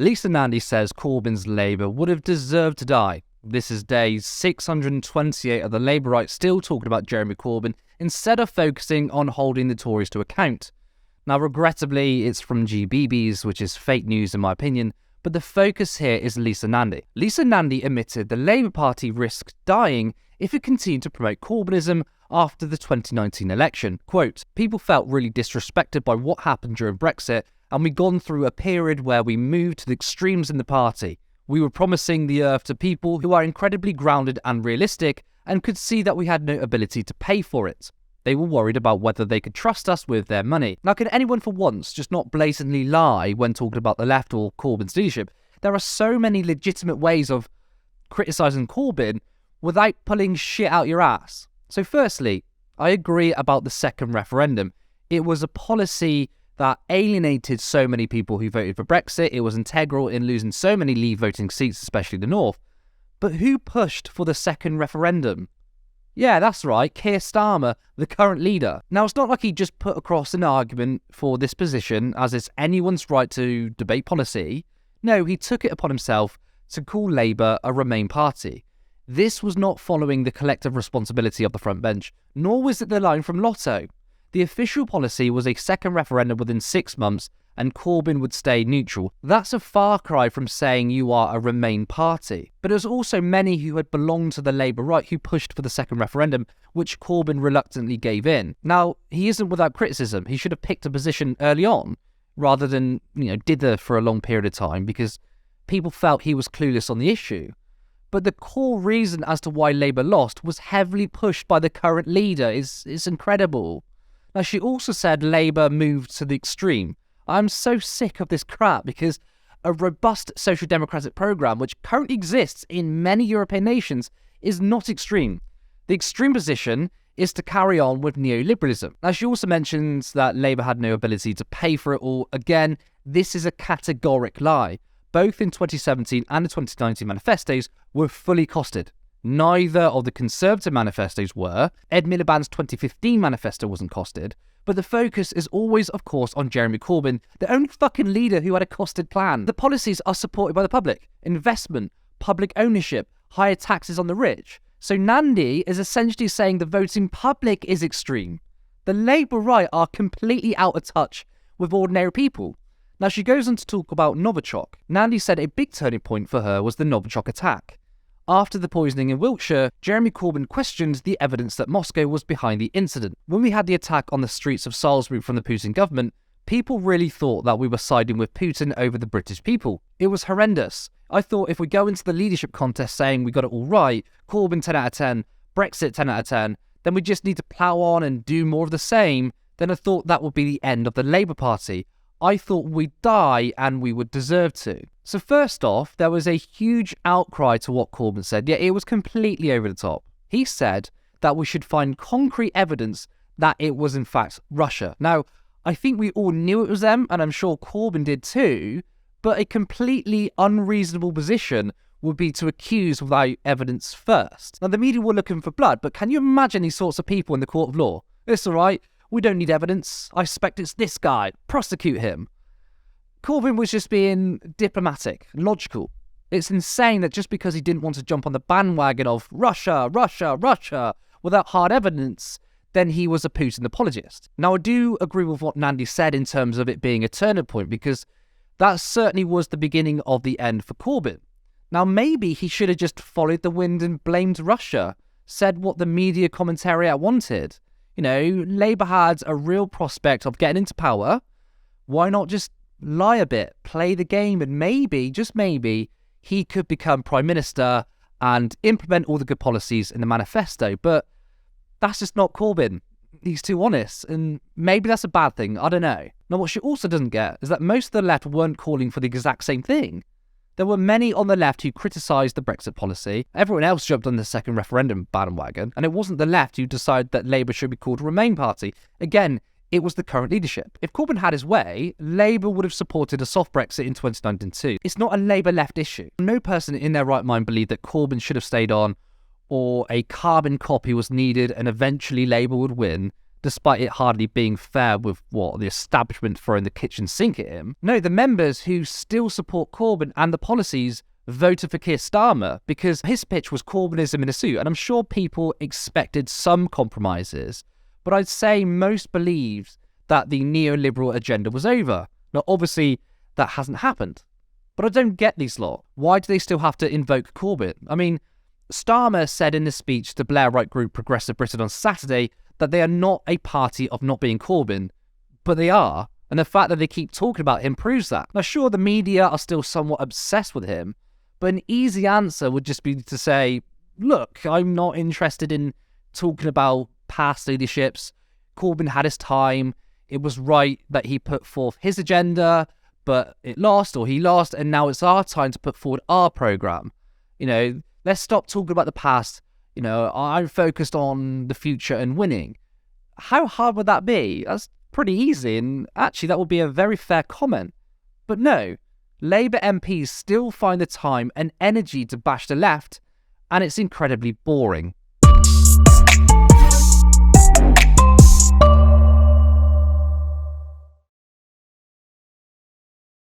Lisa Nandy says Corbyn's Labour would have deserved to die. This is day 628 of the Labour right still talking about Jeremy Corbyn instead of focusing on holding the Tories to account. Now, regrettably, it's from GBBs, which is fake news in my opinion, but the focus here is Lisa Nandy. Lisa Nandy admitted the Labour Party risked dying if it continued to promote Corbynism after the 2019 election. Quote, "People felt really disrespected by what happened during Brexit, and we'd gone through a period where we moved to the extremes in the party. We were promising the earth to people who are incredibly grounded and realistic and could see that we had no ability to pay for it. They were worried about whether they could trust us with their money." Now, can anyone for once just not blatantly lie when talking about the left or Corbyn's leadership? There are so many legitimate ways of criticising Corbyn without pulling shit out your ass. So firstly, I agree about the second referendum. It was a policy that alienated so many people who voted for Brexit. It was integral in losing so many Leave voting seats, especially the North. But who pushed for the second referendum? Yeah, that's right, Keir Starmer, the current leader. Now, it's not like he just put across an argument for this position, as it's anyone's right to debate policy. No, he took it upon himself to call Labour a Remain party. This was not following the collective responsibility of the front bench, nor was it the line from Lotto. The official policy was a second referendum within 6 months and Corbyn would stay neutral. That's a far cry from saying you are a Remain party. But there's also many who had belonged to the Labour right who pushed for the second referendum, which Corbyn reluctantly gave in. Now, he isn't without criticism. He should have picked a position early on rather than, dither for a long period of time because people felt he was clueless on the issue. But the core reason as to why Labour lost was heavily pushed by the current leader. It's incredible. Now, she also said Labour moved to the extreme. I'm so sick of this crap because a robust social democratic programme, which currently exists in many European nations, is not extreme. The extreme position is to carry on with neoliberalism. Now, she also mentions that Labour had no ability to pay for it all. Again, this is a categoric lie. Both in 2017 and the 2019 manifestos were fully costed. Neither of the Conservative manifestos were. Ed Miliband's 2015 manifesto wasn't costed. But the focus is always, of course, on Jeremy Corbyn, the only fucking leader who had a costed plan. The policies are supported by the public. Investment, public ownership, higher taxes on the rich. So Nandy is essentially saying the voting public is extreme. The Labour right are completely out of touch with ordinary people. Now, she goes on to talk about Novichok. Nandy said a big turning point for her was the Novichok attack. After the poisoning in Wiltshire, Jeremy Corbyn questioned the evidence that Moscow was behind the incident. When we had the attack on the streets of Salisbury from the Putin government, people really thought that we were siding with Putin over the British people. It was horrendous. I thought if we go into the leadership contest saying we got it all right, Corbyn 10 out of 10, Brexit 10 out of 10, then we just need to plough on and do more of the same, then I thought that would be the end of the Labour Party. I thought we'd die and we would deserve to. So first off, there was a huge outcry to what Corbyn said, yet it was completely over the top. He said that we should find concrete evidence that it was in fact Russia. Now, I think we all knew it was them, and I'm sure Corbyn did too, but a completely unreasonable position would be to accuse without evidence first. Now, the media were looking for blood, but can you imagine these sorts of people in the court of law? It's all right. We don't need evidence. I suspect it's this guy. Prosecute him. Corbyn was just being diplomatic, logical. It's insane that just because he didn't want to jump on the bandwagon of Russia, Russia, Russia, without hard evidence, then he was a Putin apologist. Now, I do agree with what Nandy said in terms of it being a turning point, because that certainly was the beginning of the end for Corbyn. Now, maybe he should have just followed the wind and blamed Russia, said what the media commentariat wanted. Labour had a real prospect of getting into power. Why not just lie a bit, play the game, and maybe, just maybe, he could become Prime Minister and implement all the good policies in the manifesto. But that's just not Corbyn. He's too honest, and maybe that's a bad thing. I don't know. Now, what she also doesn't get is that most of the left weren't calling for the exact same thing. There were many on the left who criticised the Brexit policy. Everyone else jumped on the second referendum bandwagon, and it wasn't the left who decided that Labour should be called a Remain party. Again, it was the current leadership. If Corbyn had his way, Labour would have supported a soft Brexit in 2019 too. It's not a Labour left issue. No person in their right mind believed that Corbyn should have stayed on, or a carbon copy was needed and eventually Labour would win. despite it hardly being fair with the establishment throwing the kitchen sink at him. No, the members who still support Corbyn and the policies voted for Keir Starmer because his pitch was Corbynism in a suit, and I'm sure people expected some compromises, but I'd say most believed that the neoliberal agenda was over. Now, obviously, that hasn't happened, but I don't get these lot. Why do they still have to invoke Corbyn? I mean, Starmer said in the speech to Blairite group Progressive Britain on Saturday that they are not a party of not being Corbyn, but they are, and the fact that they keep talking about him proves that. Now, sure, the media are still somewhat obsessed with him, but an easy answer would just be to say, look, I'm not interested in talking about past leaderships. Corbyn had his time. It was right that he put forth his agenda, but he lost, and now it's our time to put forward our programme. Let's stop talking about the past. I'm focused on the future and winning. How hard would that be? That's pretty easy, and actually that would be a very fair comment. But no, Labour MPs still find the time and energy to bash the left, and it's incredibly boring.